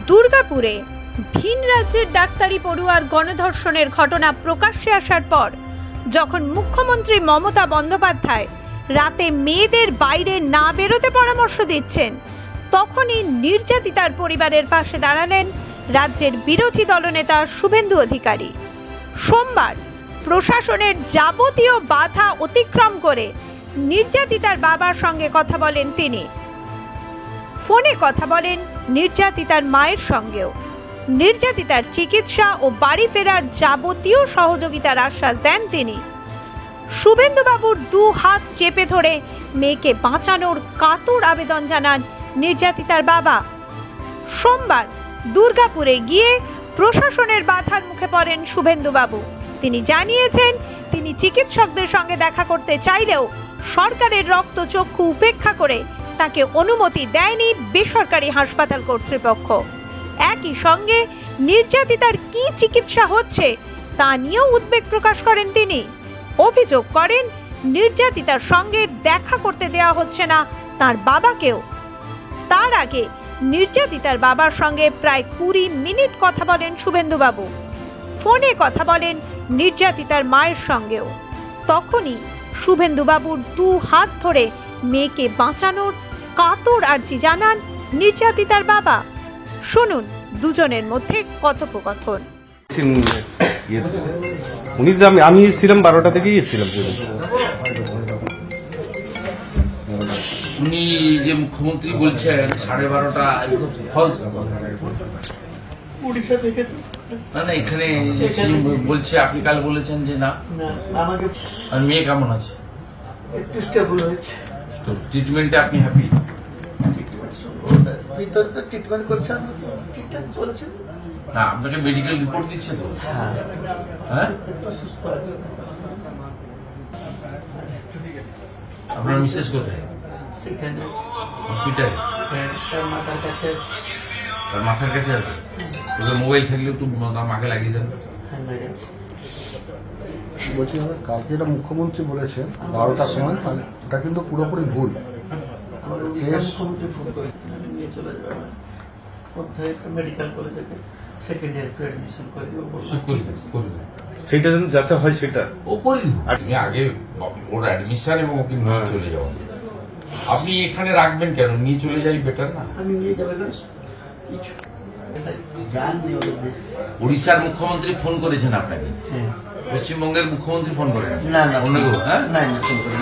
দুর্গাপুরে ভিন রাজ্যের ডাক্তারি পড়ুয়ার গণধর্ষণের ঘটনা প্রকাশ্যে আসার পর যখন মুখ্যমন্ত্রী মমতা বন্দ্যোপাধ্যায় রাতে মেয়েদের বাইরে না বেরোতে পরামর্শ দিচ্ছেন, তখনই নির্যাতিতার পরিবারের পাশে দাঁড়ালেন রাজ্যের বিরোধী দলনেতা শুভেন্দু অধিকারী। সোমবার প্রশাসনের যাবতীয় বাধা অতিক্রম করে নির্যাতিতার বাবার সঙ্গে কথা বলেন তিনি। ফোনে কথা বলেন নির্যাতিতার মায়ের সঙ্গেও। নির্যাতিতার চিকিৎসা ও বাড়ি ফেরার যাবতীয় সহযোগিতার আশ্বাস দেন তিনি। শুভেন্দুবাবুর দু হাত চেপে ধরে মেয়েকে বাঁচানোর কাতর আবেদন জানান নির্যাতিতার বাবা। সোমবার দুর্গাপুরে গিয়ে প্রশাসনের বাধার মুখে পড়েন শুভেন্দুবাবু। তিনি জানিয়েছেন, তিনি চিকিৎসকদের সঙ্গে দেখা করতে চাইলেও সরকারের রক্তচক্ষু উপেক্ষা করে তাকে অনুমতি দেয়নি বেসরকারি হাসপাতাল কর্তৃপক্ষ। একই সঙ্গে নির্যাতিতার কি চিকিৎসা হচ্ছে তা নিয়েও উদ্বেগ প্রকাশ করেন তিনি। অভিযোগ করেন, নির্যাতিতার সঙ্গে দেখা করতে দেওয়া হচ্ছে না তার বাবাকেও। তার আগে নির্যাতিতার বাবার সঙ্গে প্রায় 20 মিনিট কথা বলেন শুভেন্দুবাবু। ফোনে কথা বলেন নির্যাতিতার মায়ের সঙ্গেও। তখনই শুভেন্দুবাবুর দু হাত ধরে মেয়েকে বাঁচানোর কাতর আর্জি জানান নির্যাতিতার বাবা। শুনুন দুজনের মধ্যে কথোপকথন। আমি ছিলাম 12টা থেকেই এসেছিলাম। উনি যে মুখ্যমন্ত্রী বলছেন 12:30টা ফলস, উড়িষ্যা থেকে না না এখানে বলছে, আপনি কাল বলেছেন যে না আমাকে। আর মেয়ে কেমন আছে? একটু স্টেবল হয়েছে। ট্রিটমেন্টে আপনি হ্যাপি? ভিতরে তো ট্রিটমেন্ট করছে, ঠিকঠাক চলেছে। না আপনাকে মেডিকেল রিপোর্ট দিচ্ছে তো? হ্যাঁ সুস্থ আছে। আপনার মিসেস কোথায়? সেখানে হসপিটালে তার মাথার কাছে আছে। তার মাথার কাছে আছে? ওদের মোবাইল থাকলে একটু তার মাকে লাগিয়ে দেন। হ্যাঁ লাগাচ্ছি। বলছি দাদা, কালকে যেটা মুখ্যমন্ত্রী বলেছেন 12টার সময়, তাহলে এটা কিন্তু পুরোপুরি ভুল। মুখ্যমন্ত্রী ফোন করে নিয়ে চলে যাবে কোথায় মেডিকেল কলেজে, সেকেন্ড ইয়ার টু অ্যাডমিশন করে সেটা যাতে হয় সেটা ও করে দিব। আপনি আগে ওর অ্যাডমিশন এবং ওকে নিয়ে চলে যাবেন। আপনি এখানে রাখবেন কেন? নিয়ে চলে যাই বেটার না? আমি নিয়ে যাবে কিছু জাননি। উড়িষ্যার মুখ্যমন্ত্রী ফোন করেছেন আপনাকে? পশ্চিমবঙ্গের মুখ্যমন্ত্রী ফোন করেন? না না অন্য কেউ? হ্যাঁ না না ফোন করেন,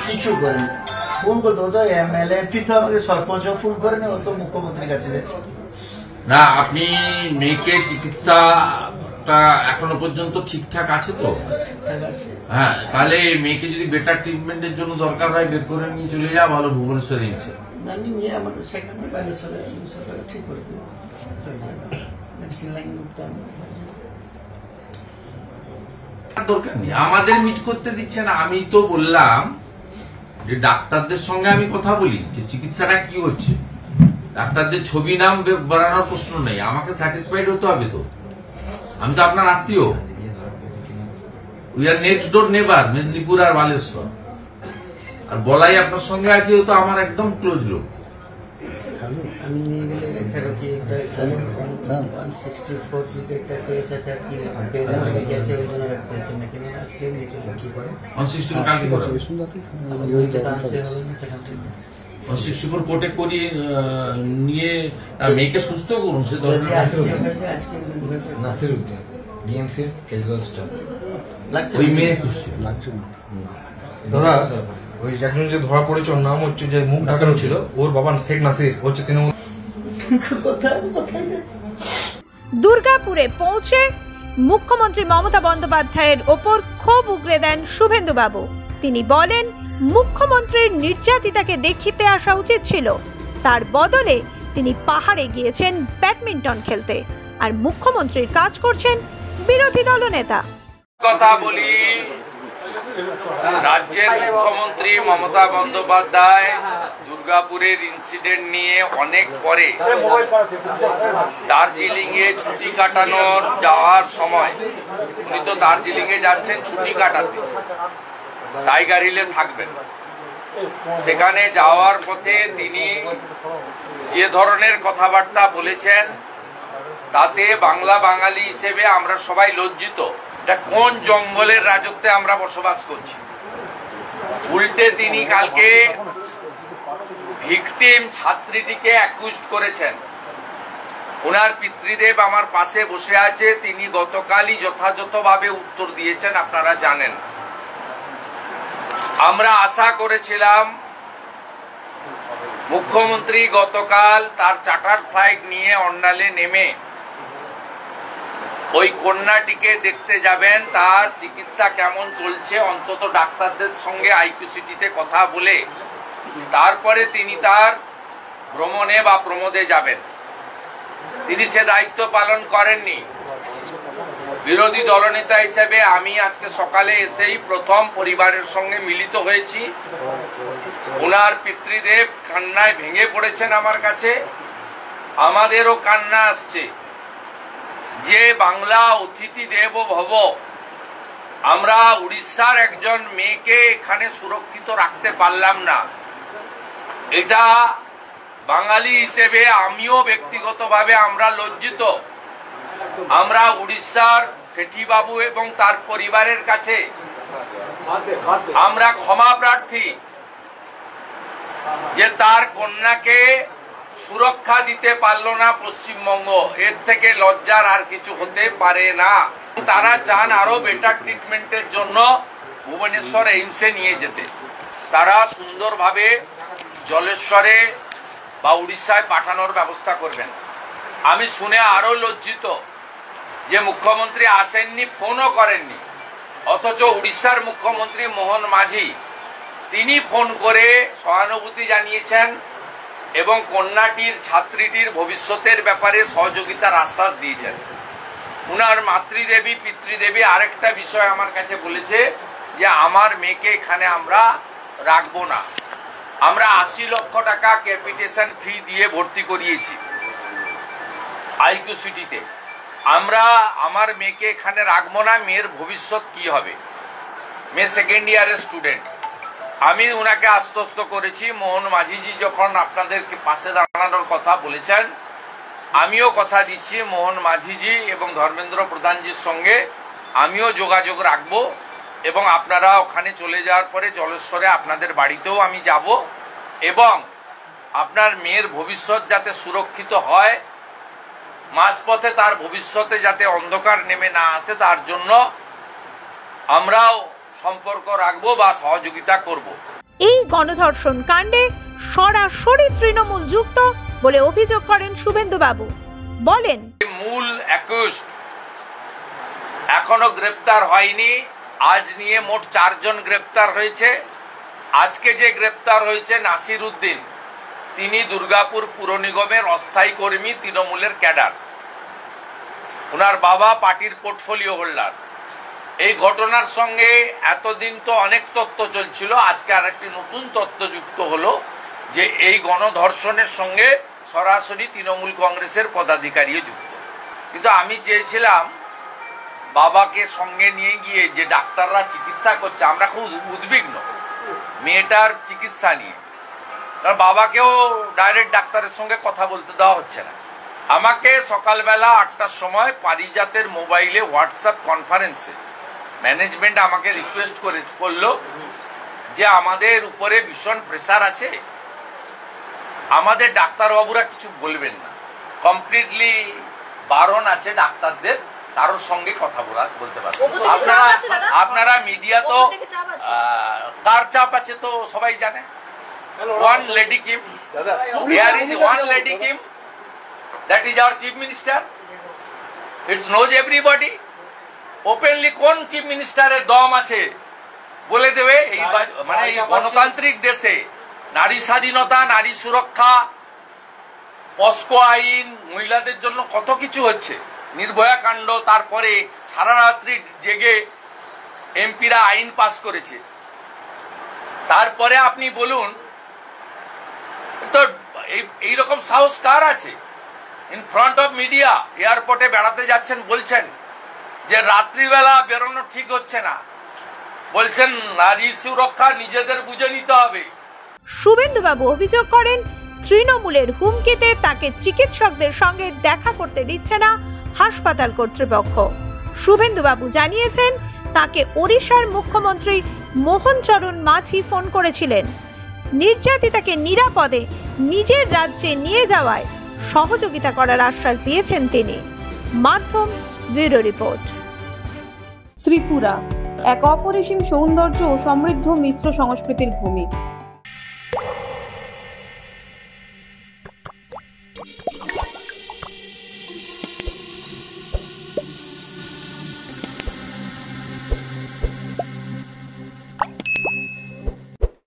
কিছু করেন। ফোন করতে হতো এমএলএ এমপি, তো আমাকে সরপঞ্চ ফোন করেন, ও তো মুখ্যমন্ত্রীর কাছে যাচ্ছে। না আপনি মেয়েকে চিকিৎসাটা এখনো পর্যন্ত ঠিকঠাক আছে তো? ঠিকঠাক আছে। হ্যাঁ, তাহলে মেয়েকে যদি বেটার ট্রিটমেন্টের জন্য দরকার হয় বের করে নিয়ে চলে যাওয়া ভালো ভুবনেশ্বরে এসে। আমি নিয়ে আমার সেখানে বালেশ্বরে ঠিক করে দেবো। মেডিসিন লাইন করতে দরকার নেই, আমাদের মিট করতে দিচ্ছে না। আমি তো বললাম যে ডাক্তারদের সঙ্গে আমি কথা বলি যে চিকিৎসাটা কি হচ্ছে। ডাক্তারদের ছবি নাম বাড়ানোর প্রশ্ন নেই, আমাকে স্যাটিসফাইড হতে হবে তো। আমি তো আপনার আত্মীয়, উই আর নেক্সট ডোর নেবার, মেদিনীপুর আর বালেশ্বর। আর বলাই আপনার সঙ্গে আছে, ও তো আমার একদম ক্লোজ লোক। আমি নিয়ে গেলে 164 একটা কেস আছে, আর কি আছে ওই জন্য রাখতে হচ্ছে নাকি আজকে নিয়ে চলে কি করে 164 কালকে করে 164 কোর্টে করিয়ে নিয়ে মেয়েকে সুস্থ করুন। সে ধরনের আজকে নাসিরউদ্দিন ডিএমসি ক্যাজুয়াল স্টাফ ওই মেয়ে লাগছে না দাদা। ওই এখন যে ধরা পড়েছে ওর নাম হচ্ছে, যে মুখ ঢাকানো ছিল, ওর বাবা শেখ নাসির হচ্ছে তৃণমূল। দুর্গাপুরে পৌঁছে মুখ্যমন্ত্রী মমতা বন্দ্যোপাধ্যায়ের ওপর ক্ষোভ উগরে দেন শুভেন্দুবাবু। তিনি বলেন, মুখ্যমন্ত্রীর নির্যাতিতাকে দেখিতে আসা উচিত ছিল, তার বদলে তিনি পাহাড়ে গিয়েছেন ব্যাডমিন্টন খেলতে, আর মুখ্যমন্ত্রীর কাজ করছেন বিরোধী দলনেতা। কথা বলি, রাজ্যের মুখ্যমন্ত্রী মমতা বন্দ্যোপাধ্যায় দুর্গাপুরের ইনসিডেন্ট নিয়ে অনেক পরে দার্জিলিং এ ছুটি কাটানোর যাওয়ার সময়, উনি তো দার্জিলিং এ যাচ্ছেন ছুটি কাটাতে, টাইগার হিলে থাকবেন। সেখানে যাওয়ার পথে তিনি যে ধরনের কথাবার্তা বলেছেন তাতে বাংলা বাঙালি হিসেবে আমরা সবাই লজ্জিত। এটা কোন জঙ্গলের রাজত্বে আমরা বসবাস করছি? উল্টে তিনি কালকে ভিকটিম ছাত্রীটিকে অ্যাকিউজড করেছেন। ওনার পিতৃদেব আমার পাশে বসে আছে, তিনি গতকালই যথাযথভাবে উত্তর দিয়েছেন, আপনারা জানেন। আমরা আশা করেছিলাম মুখ্যমন্ত্রী গতকাল তার চার্টার ফ্লাইট নিয়ে অন্ডালে নেমে ওই কন্যাটিকে দেখতে যাবেন, তার চিকিৎসা কেমন চলছে, অন্তত ডাক্তারদের সঙ্গে আইকিউসিটিতে কথা বলে তারপরে তিনি তার ভ্রমণে বা প্রমোদে যাবেন। তিনি সে দায়িত্ব পালন করেননি। বিরোধী দলনেতা হিসেবে আমি আজকে সকালে এসেই প্রথম পরিবারের সঙ্গে মিলিত হয়েছি। ওনার পিতৃদেব কান্নায় ভেঙে পড়েছেন আমার কাছে, আমাদেরও কান্না আসছে যে বাংলা অতিথি দেব ভব, আমরা উড়িষ্যার একজন মেয়েকে এখানে সুরক্ষিত রাখতে পারলাম না। এটা বাঙালি হিসেবে আমিও ব্যক্তিগতভাবে আমরা লজ্জিত। আমরা উড়িষ্যার শেঠি বাবু এবং তার পরিবারের কাছে আমরা ক্ষমা প্রার্থী যে তার কন্যাকে সুরক্ষা দিতে পারলো না পশ্চিমবঙ্গ। এর থেকে লজ্জার আর কিছু হতে পারে না। তারা চান আরো বেটার ট্রিটমেন্টের জন্য ভুবনেশ্বর এইমসে নিয়ে যেতে। তারা সুন্দরভাবে জলেশ্বরে বা উড়িষ্যায় পাঠানোর ব্যবস্থা করবেন। আমি শুনে আরো লজ্জিত যে মুখ্যমন্ত্রী আসেননি, ফোনও করেননি, অথচ উড়িষ্যার মুখ্যমন্ত্রী মোহন মাঝি তিনি ফোন করে সহানুভূতি জানিয়েছেন এবং কন্যাটির ছাত্রীটির ভবিষ্যতের ব্যাপারে সহযোগিতার আশ্বাস দিয়েছেন। উনার মাতৃদেবী পিতৃদেবী আরেকটা বিষয় আমার কাছে বলেছে যে আমার মেয়েকে এখানে আমরা রাখবো না। আমরা 80 লক্ষ টাকা ক্যাপিটেশন ফি দিয়ে ভর্তি করিয়েছি আইকিউসিটিতে। আমরা আমার মেয়েকে এখানে রাখবো না, মেয়ের ভবিষ্যৎ কি হবে? মেয়ে সেকেন্ড ইয়ারের স্টুডেন্ট। আমি উনাকে আশ্বস্ত করেছি, মোহন মাঝিজি যখন আপনাদেরকে পাশে দাঁড়ানোর কথা বলেছেন, আমিও কথা দিচ্ছি মোহন মাঝিজি এবং ধর্মেন্দ্র প্রধানজির সঙ্গে আমিও যোগাযোগ রাখবো এবং আপনারা ওখানে চলে যাওয়ার পরে জলেশ্বরে আপনাদের বাড়িতেও আমি যাব এবং আপনার মেয়ের ভবিষ্যৎ যাতে সুরক্ষিত হয়, মাঝপথে তার ভবিষ্যতে যাতে অন্ধকার নেমে না আসে, তার জন্য আমরাও সম্পর্ক রাখবো বা সহযোগিতা করব। এই গণধর্ষণ কাণ্ডে সরাসরি তৃণমূল যুক্ত বলে অভিযোগ করেন শুভেন্দু বাবু। বলেন, মূল অ্যাকিউজড এখনো গ্রেপ্তার হয়নি। আজ নিয়ে মোট 4 জন গ্রেপ্তার হয়েছে। আজকে যে গ্রেপ্তার হয়েছে নাসির উদ্দিন, তিনি দুর্গাপুর পুর নিগমের অস্থায়ী কর্মী, তৃণমূলের ক্যাডার। ওনার বাবা পার্টির পোর্টফোলিও হোল্ডার। এই ঘটনার সঙ্গে এতদিন তো অনেক তথ্য চলছিল, আজকে আরেকটি নতুন তথ্য যুক্ত হলো যে এই গণধর্ষণের সঙ্গে সরাসরি তৃণমূল কংগ্রেসের পদাধিকারীও যুক্ত। কিন্তু আমি চেয়েছিলাম বাবাকে সঙ্গে নিয়ে গিয়ে, যে ডাক্তাররা চিকিৎসা করছে, আমরা খুব উদ্বিগ্ন মেয়েটার চিকিৎসা নিয়ে, কারণ বাবাকেও ডাইরেক্ট ডাক্তারের সঙ্গে কথা বলতে দেওয়া হচ্ছে না। আমাকে সকালবেলা 8টার সময় পারিজাতের মোবাইলে হোয়াটসঅ্যাপ কনফারেন্সে ম্যানেজমেন্ট আমাকে রিকোয়েস্ট করলো যে আমাদের উপরে ভীষণ প্রেসার আছে, আমাদের ডাক্তারবাবুরা কিছু বলবেন না, কমপ্লিটলি বারণ আছে ডাক্তারদের কারোর সঙ্গে কথা বলতে পারবেন। আপনারা মিডিয়া তো কার চাপ আছে তো সবাই জানে। one lady came, there is one lady came, that is our chief minister. It knows everybody. Openly কোন চিফ মিনিস্টারের দম আছে বলে দেবে? এই মানে এই গণতান্ত্রিক দেশে নারী স্বাধীনতা, নারী সুরক্ষা, পস্কো আইন, মহিলাদের জন্য কত কিছু হচ্ছে, নির্ভয়া কাণ্ড, তারপরে সারা রাত্রি জেগে এমপিরা আইন পাস করেছে। তারপরে আপনি বলুন তো এইরকম সাহস কার আছে? ইন ফ্রন্ট অফ মিডিয়া এয়ারপোর্টে বেড়াতে যাচ্ছেন, বলছেন যে রাত্রিবেলা বেরোনো ঠিক হচ্ছে না, বলছেন নারী সুরক্ষা নিজেদের বুঝে নিতে হবে, শুভেন্দুবাবু অভিযোগ করেন, তৃণমূলের হুমকিতে তাকে চিকিৎসকদের সঙ্গে দেখা করতে দিচ্ছে না হাসপাতাল কর্তৃপক্ষ। শুভেন্দুবাবু জানিয়েছেন, তাকে ওড়িশার মুখ্যমন্ত্রী মোহন চরণ মাঝি ফোন করেছিলেন। নির্যাতিতাকে নিরাপদে নিজের রাজ্যে নিয়ে যাওয়ায় সহযোগিতা করার আশ্বাস দিয়েছেন তিনি। মাধ্যম ব্যুরো রিপোর্ট। ত্রিপুরা এক অপরিসীম সৌন্দর্য ও সমৃদ্ধ মিশ্র সংস্কৃতির ভূমি।